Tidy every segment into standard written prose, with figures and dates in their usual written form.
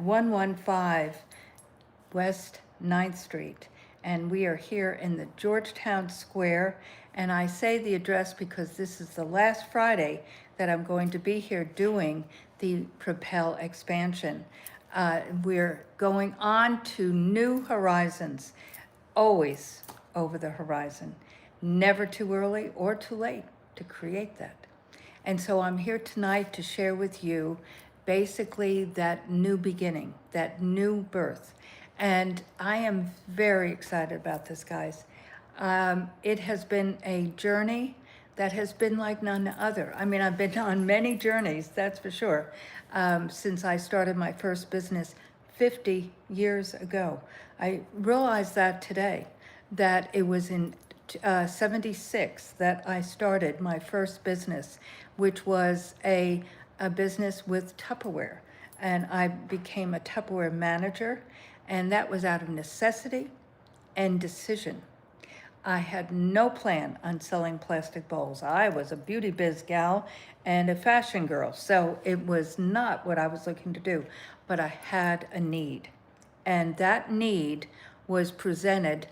115 West 9th Street, and we are here in the Georgetown Square. And I say the address because this is the last Friday that I'm going to be here doing the Propel expansion. We're going on to new horizons, always over the horizon, never too early or too late to create that. And so I'm here tonight to share with you basically that new beginning, that new birth. And I am very excited about this, guys. It has been a journey that has been like none other. I mean, I've been on many journeys, that's for sure, since I started my first business 50 years ago. I realized that today, that it was in 76 that I started my first business, which was a business with Tupperware. And I became a Tupperware manager, and that was out of necessity and decision. I had no plan on selling plastic bowls. I was a beauty biz gal and a fashion girl, so it was not what I was looking to do, but I had a need. And that need was presented,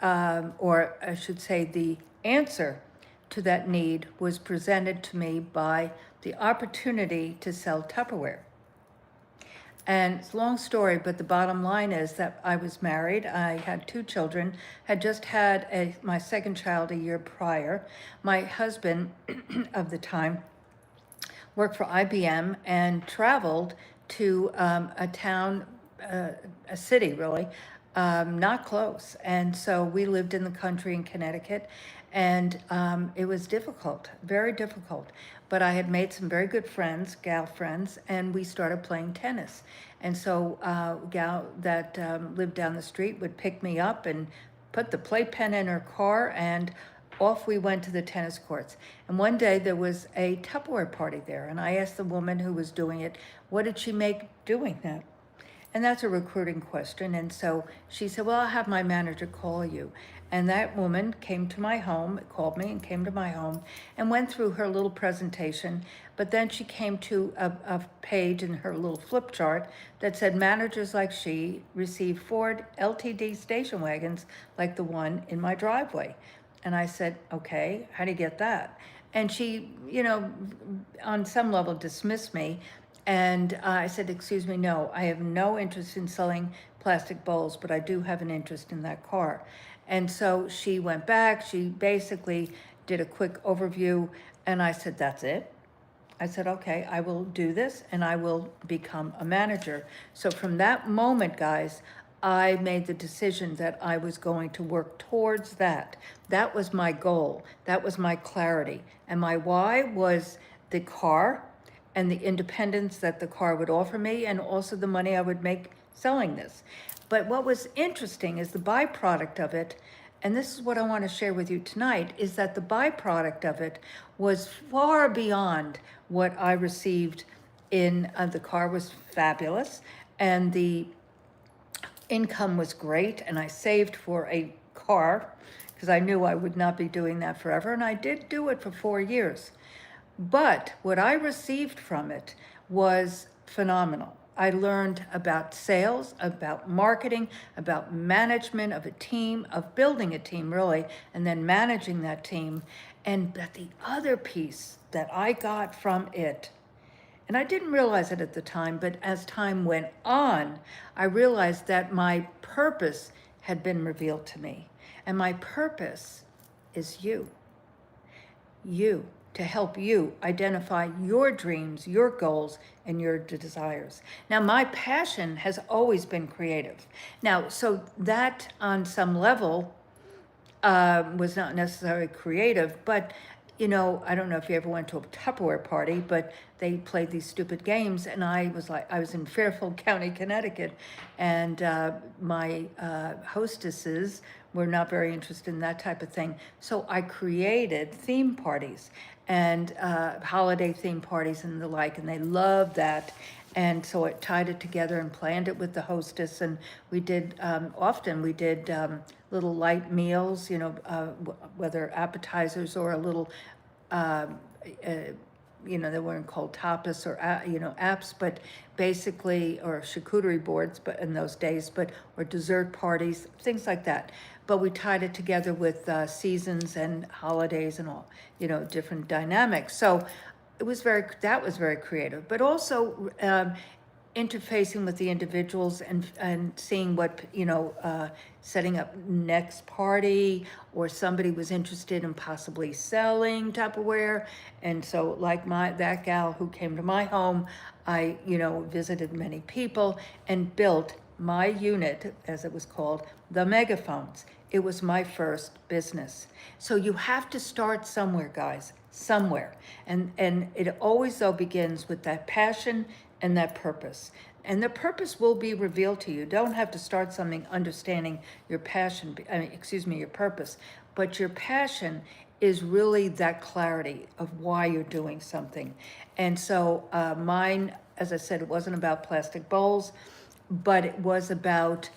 or I should say the answer to that need was presented to me by the opportunity to sell Tupperware. And it's a long story, but the bottom line is that I was married. I had 2 children, had just had my second child a year prior. My husband of the time worked for IBM and traveled to a town, a city really, not close. And so we lived in the country in Connecticut, and it was difficult, very difficult. But I had made some very good friends, gal friends, and we started playing tennis. And so gal that lived down the street would pick me up and put the playpen in her car, and off we went to the tennis courts. And one day there was a Tupperware party there, and I asked the woman who was doing it, what did she make doing that? And that's a recruiting question. And so she said, well, I'll have my manager call you. And that woman came to my home, called me and came to my home and went through her little presentation. But then she came to a page in her little flip chart that said managers like she receive Ford LTD station wagons like the one in my driveway. And I said, okay, how do you get that? And she, on some level dismissed me. And I said, excuse me, no, I have no interest in selling plastic bowls, but I do have an interest in that car. And so she went back, she basically did a quick overview, and I said, that's it. I said, okay, I will do this, and I will become a manager. So from that moment, guys, I made the decision that I was going to work towards that. That was my goal. That was my clarity. And my why was the car, and the independence that the car would offer me, and also the money I would make selling this. But what was interesting is the byproduct of it, and this is what I want to share with you tonight, is that the byproduct of it was far beyond what I received in the car was fabulous, and the income was great, and I saved for a car because I knew I would not be doing that forever, and I did do it for 4 years. But what I received from it was phenomenal. I learned about sales, about marketing, about management of a team, of building a team really, and then managing that team. And that the other piece that I got from it, and I didn't realize it at the time, but as time went on, I realized that my purpose had been revealed to me. And my purpose is you. You. To help you identify your dreams, your goals, and your desires. Now, my passion has always been creative. Now, so that on some level was not necessarily creative, but I don't know if you ever went to a Tupperware party, but they played these stupid games, and I was in Fairfield County, Connecticut, and my hostesses were not very interested in that type of thing. So I created theme parties and holiday theme parties and the like, and they loved that. And so I tied it together and planned it with the hostess, and we did, often we did little light meals, whether appetizers or a little they weren't called tapas or, apps, but basically, or charcuterie boards, but in those days, or dessert parties, things like that. But we tied it together with seasons and holidays and all, different dynamics. So that was very creative, but also interfacing with the individuals and seeing what, setting up next party, or somebody was interested in possibly selling Tupperware. And so like that gal who came to my home, I, visited many people and built my unit, as it was called, the megaphones. It was my first business. So you have to start somewhere, guys, somewhere. And it always, though, begins with that passion and that purpose. And the purpose will be revealed to you. You don't have to start something understanding your passion, your purpose. But your passion is really that clarity of why you're doing something. And so mine, as I said, it wasn't about plastic bowls, but it was about,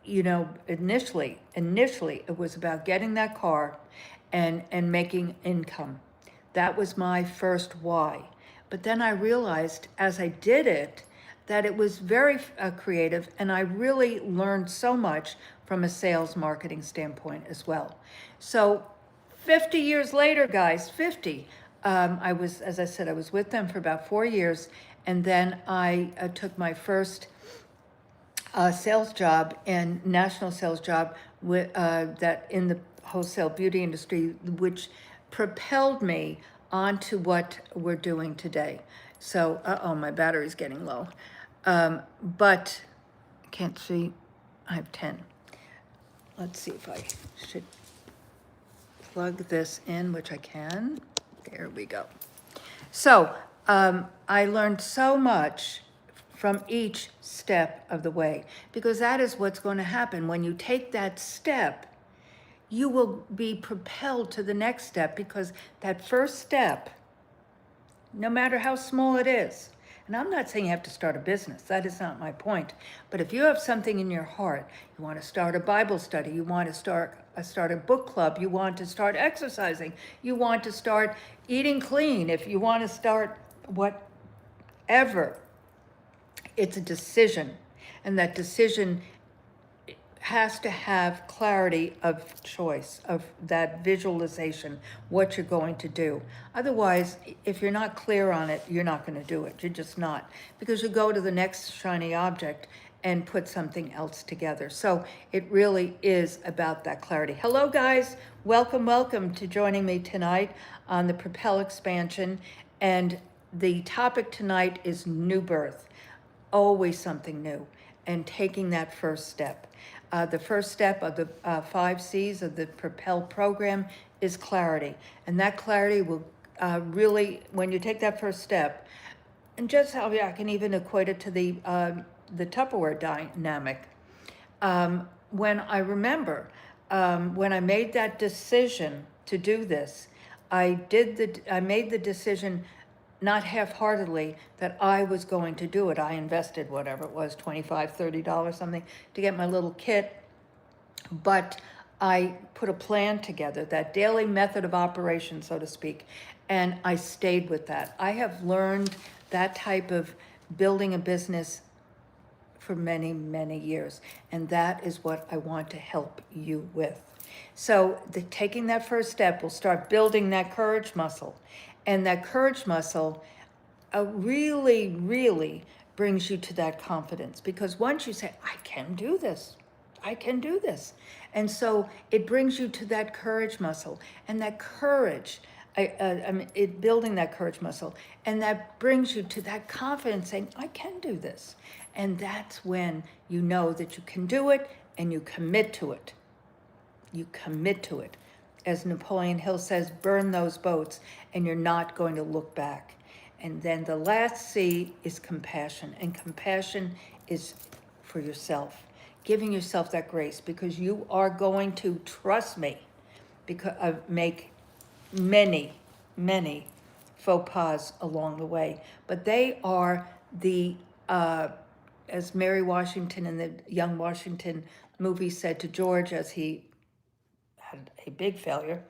initially it was about getting that car and making income. That was my first why. But then I realized as I did it that it was very creative, and I really learned so much from a sales marketing standpoint as well. So 50 years later, guys, 50, as I said, I was with them for about 4 years, and then I took my first sales job and national sales job that in the wholesale beauty industry, which propelled me onto what we're doing today. So, my battery's getting low. But I can't see, I have 10. Let's see if I should plug this in, which I can. There we go. So I learned so much from each step of the way, because that is what's going to happen. When you take that step, you will be propelled to the next step, because that first step, no matter how small it is, and I'm not saying you have to start a business, that is not my point, but if you have something in your heart, you want to start a Bible study, you want to start a book club, you want to start exercising, you want to start eating clean, if you want to start whatever, it's a decision, and that decision has to have clarity of choice, of that visualization, what you're going to do. Otherwise, if you're not clear on it, you're not going to do it. You're just not, because you go to the next shiny object and put something else together. So it really is about that clarity. Hello, guys. Welcome to joining me tonight on the Propel expansion. And the topic tonight is new birth. Always something new, and taking that first step. The first step of the 5 C's of the Propel program is clarity. And that clarity will really, when you take that first step, and just how I can even equate it to the Tupperware dynamic. When I remember, when I made that decision to do this, I made the decision not half-heartedly that I was going to do it. I invested whatever it was, $25, $30, something, to get my little kit. But I put a plan together, that daily method of operation, so to speak, and I stayed with that. I have learned that type of building a business for many, many years, and that is what I want to help you with. So taking that first step will start building that courage muscle. And that courage muscle really, really brings you to that confidence. Because once you say, I can do this, I can do this. And so it brings you to that courage muscle. And that courage, building that courage muscle. And that brings you to that confidence saying, I can do this. And that's when you know that you can do it and you commit to it. You commit to it. As Napoleon Hill says, burn those boats, and you're not going to look back. And then the last C is compassion. And compassion is for yourself, giving yourself that grace, because you are going to, trust me, because make many, many faux pas along the way. But they are the, as Mary Washington in the Young Washington movie said to George as he had a big failure,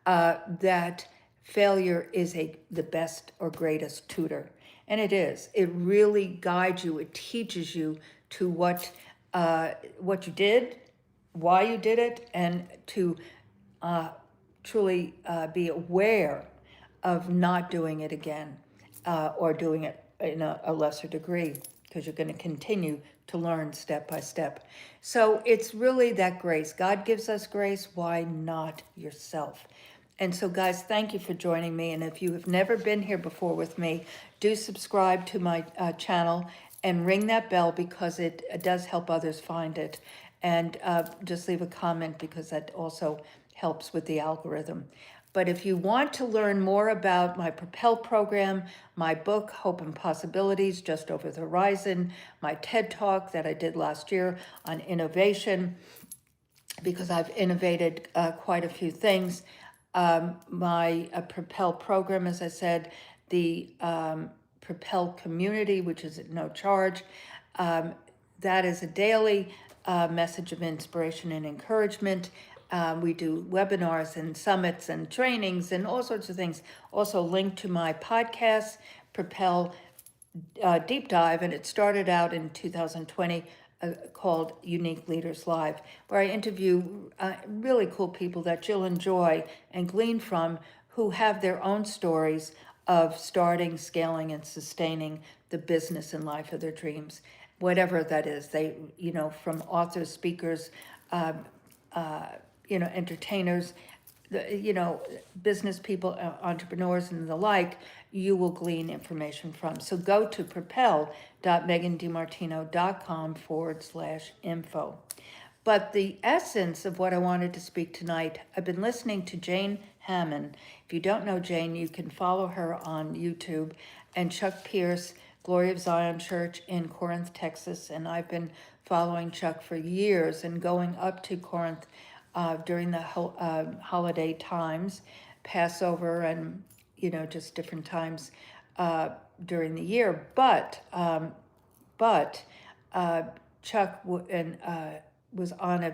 that failure is the best or greatest tutor. And it is. It really guides you. It teaches you to what you did, why you did it, and to truly be aware of not doing it again, or doing it in a lesser degree, because you're going to continue to learn step by step. So it's really that grace. God gives us grace. Why not yourself? And so, guys, thank you for joining me. And if you have never been here before with me, do subscribe to my channel and ring that bell, because it does help others find it. And just leave a comment, because that also helps with the algorithm. But if you want to learn more about my Propel program, my book, Hope and Possibilities, Just Over the Horizon, my TED Talk that I did last year on innovation, because I've innovated quite a few things, my Propel program, as I said, the Propel community, which is at no charge, that is a daily message of inspiration and encouragement. We do webinars and summits and trainings and all sorts of things. Also linked to my podcast, Propel Deep Dive, and it started out in 2020, called Unique Leaders Live, where I interview really cool people that you'll enjoy and glean from, who have their own stories of starting, scaling, and sustaining the business and life of their dreams, whatever that is. They, from authors, speakers, entertainers, business people, entrepreneurs, and the like, you will glean information from. So go to propel.megandimartino.com/info. But the essence of what I wanted to speak tonight, I've been listening to Jane Hammond. If you don't know Jane, you can follow her on YouTube, and Chuck Pierce, Glory of Zion Church in Corinth, Texas. And I've been following Chuck for years and going up to Corinth during the holiday times, Passover, and just different times during the year. But Chuck was on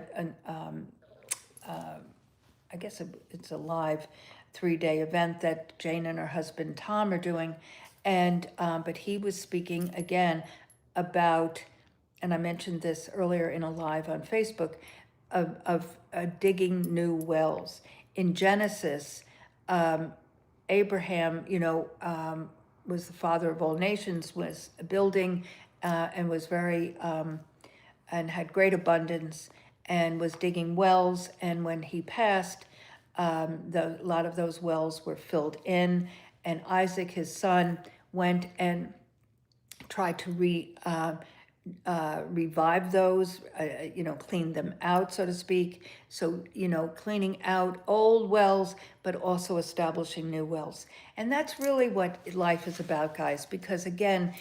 I guess it's a live 3-day event that Jane and her husband Tom are doing, and but he was speaking again about, and I mentioned this earlier in a live on Facebook, of digging new wells. In Genesis, Abraham, was the father of all nations, was building and was very, and had great abundance, and was digging wells. And when he passed, a lot of those wells were filled in, and Isaac, his son, went and tried to revive those, clean them out, so to speak. So, cleaning out old wells, but also establishing new wells. And that's really what life is about, guys, because again,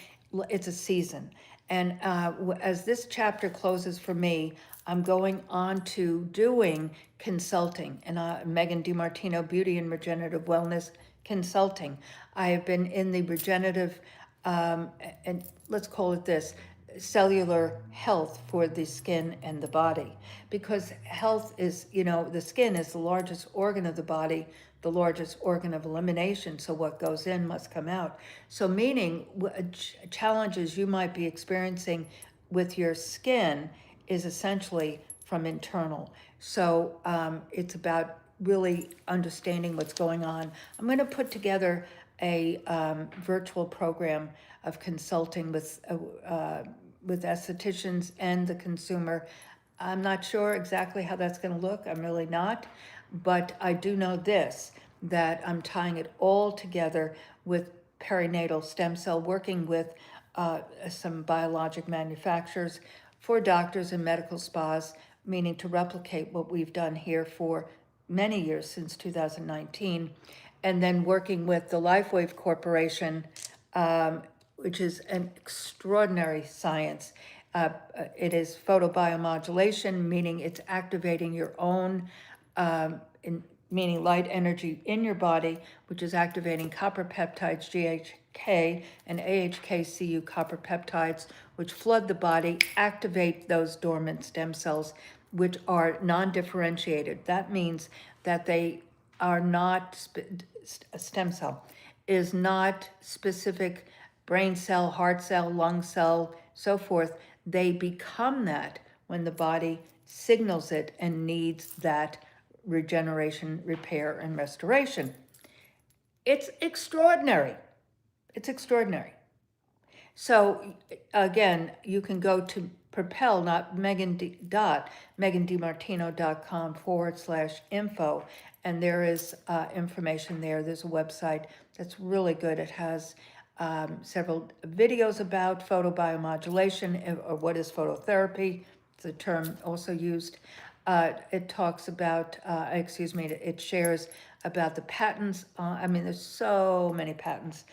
it's a season. And as this chapter closes for me, I'm going on to doing consulting, and Megan DiMartino, Beauty and Regenerative Wellness Consulting. I have been in the regenerative, and let's call it this, cellular health for the skin and the body, because health is, the skin is the largest organ of the body, the largest organ of elimination. So what goes in must come out. So meaning challenges you might be experiencing with your skin is essentially from internal. So it's about really understanding what's going on. I'm going to put together a virtual program of consulting with estheticians and the consumer. I'm not sure exactly how that's going to look. I'm really not. But I do know this, that I'm tying it all together with perinatal stem cell, working with some biologic manufacturers for doctors and medical spas, meaning to replicate what we've done here for many years, since 2019, and then working with the LifeWave Corporation, which is an extraordinary science. It is photobiomodulation, meaning it's activating your own, meaning light energy in your body, which is activating copper peptides, GHK and AHK-CU copper peptides, which flood the body, activate those dormant stem cells, which are non-differentiated. That means that they are not, a stem cell is not specific brain cell, heart cell, lung cell, so forth. They become that when the body signals it and needs that regeneration, repair, and restoration. It's extraordinary. It's extraordinary. So again, you can go to Propel, not MeganDiMartino.com/info, and there is information there. There's a website that's really good. It has several videos about photobiomodulation, or what is phototherapy. It's a term also used. It talks about, it shares about the patents. I mean, there's so many patents.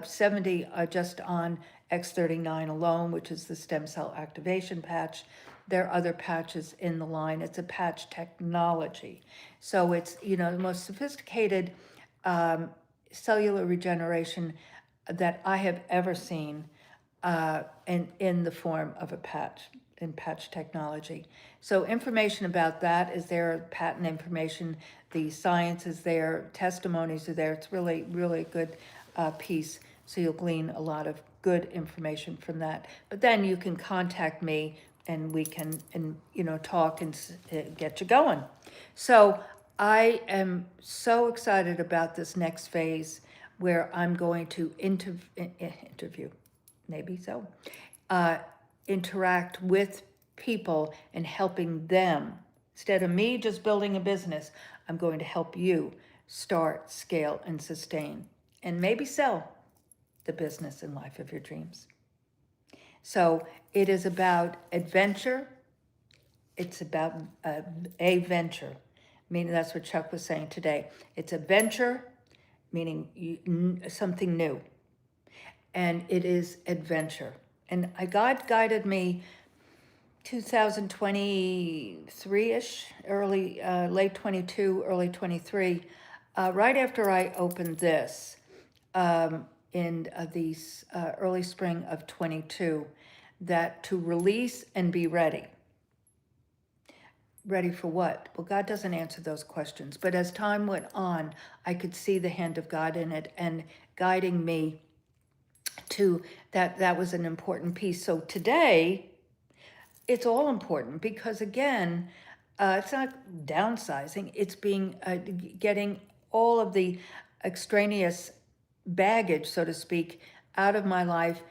70 just on X39 alone, which is the stem cell activation patch. There are other patches in the line. It's a patch technology. So it's, the most sophisticated cellular regeneration that I have ever seen in the form of a patch, in patch technology. So information about that is there, patent information, the science is there, testimonies are there. It's really, really a good piece. So you'll glean a lot of good information from that. But then you can contact me and we can, talk and get you going. So I am so excited about this next phase where I'm going to interview, maybe so, interact with people and helping them. Instead of me just building a business, I'm going to help you start, scale, and sustain, and maybe sell the business and life of your dreams. So it is about adventure. It's about a venture, meaning that's what Chuck was saying today. It's a venture, meaning something new. And it is adventure. And God guided me 2023-ish, late 22, early 23, right after I opened this in these early spring of 22, that to release and be ready. Ready for what? Well, God doesn't answer those questions. But as time went on, I could see the hand of God in it and guiding me to that. That was an important piece. So today, it's all important because, again, it's not downsizing. It's getting all of the extraneous baggage, so to speak, out of my life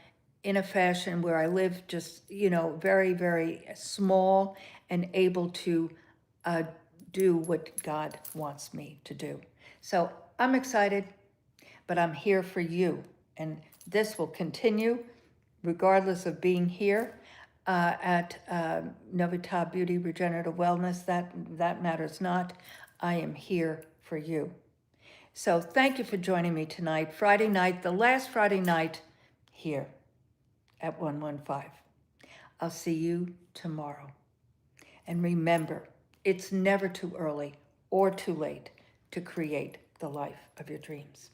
in a fashion where I live just, very, very small and able to do what God wants me to do. So I'm excited, but I'm here for you. And this will continue regardless of being here at Novita Beauty Regenerative Wellness. That matters not. I am here for you. So thank you for joining me tonight, Friday night, the last Friday night here at 115. I'll see you tomorrow. And remember, it's never too early or too late to create the life of your dreams.